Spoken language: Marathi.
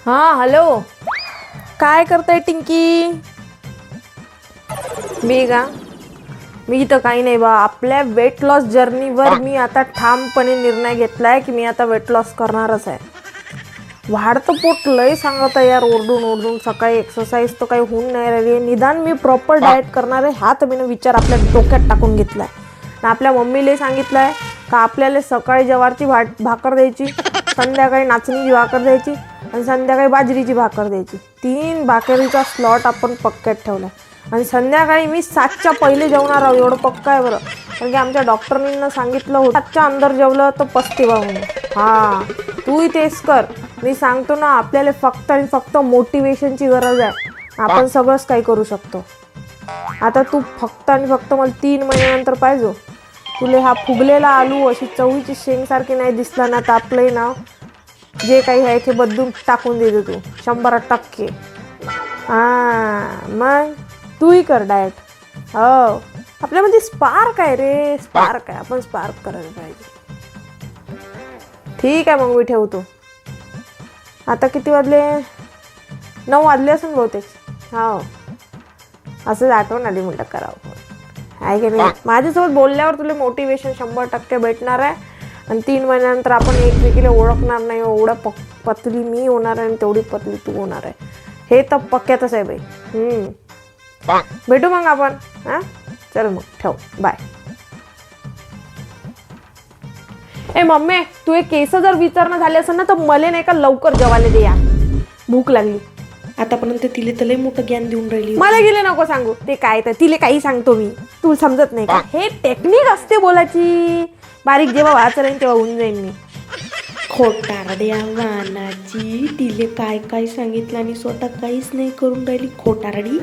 हां हॅलो, काय करताय टिंकी? मी का मी तर काही नाही बा. आपल्या वेट लॉस जर्नीवर मी आता ठामपणे निर्णय घेतलाय की मी आता वेट लॉस करणारच आहे. वाढतं पोट लय सांगत आहे यार, ओरडून ओरडून. सकाळी एक्सरसाइज तर काही होऊन नाही राहिली. निदान मी प्रॉपर डाएट करणार आहे हा तर मी विचार आपल्या डोक्यात टाकून घेतलाय. ना आपल्या मम्मीला सांगितलंय का आपल्याला सकाळी ज्वारीची भाकर द्यायची, संध्याकाळी नाचणीची भाकर द्यायची आणि संध्याकाळी बाजरीची भाकर द्यायची. 3 भाकरीचा स्लॉट आपण पक्क्यात ठेवला. आणि संध्याकाळी मी 7च्या पहिले जेवणार आहोत, एवढं पक्का आहे बरं. कारण की आमच्या डॉक्टरांनी सांगितलं होतं 7च्या अंदर जेवलं तर पस्तीवा म्हणून. हां, तूही तेच कर. मी सांगतो ना, आपल्याला फक्त आणि फक्त मोटिवेशनची गरज आहे. आपण सगळंच काही करू शकतो. आता तू फक्त आणि फक्त मला 3 महिन्यानंतर पाहिजे. तुले हा फुगलेला आलू अशी चवळीची शेंगसारखी नाही दिसला ना, तर आपलंही ना जे काही आहे ते बदलून टाकून देतो तू 100%. हां, मग तूही कर डाएट. हो, आपल्यामध्ये स्पार्क आहे रे, स्पार्क आहे. आपण स्पार्क करायला पाहिजे. ठीक आहे, मग मी ठेवतो. आता किती वाजले? 9 वाजले असेल बहुतेक. हो, असंच आठवण आली म्हटलं करावं आहे की नाही. माझ्यासोबत बोलल्यावर तुला मोटिवेशन 100% भेटणार आहे. आणि 3 महिन्यानंतर आपण एकमेकीला ओळखणार नाही. एवढा पतली मी होणार आहे आणि तेवढी पतली तू होणार आहे, हे तर पक्क्यातच आहे बाई. भेटू मग आपण. हां, चल मग ठेव, बाय. ए मम्मी, तू हे केस जर विचारणं झाले असेल ना तर मला नाही का लवकर जेवायला दे यार, भूक लागली. आतापर्यंत तिले तर लय मोठं ज्ञान देऊन राहिली. मला गेले नको सांगू. ते काय तर तिले काही सांगतो मी, तू समजत नाही का? हे टेक्निक असते बोलायची. बारीक जेव्हा व्हायचं राहील तेव्हा होऊन जाईन मी. खोटारड्या वानाची, तिले काय काय सांगितलं आणि स्वतः काहीच नाही करून राहिली खोटारडी.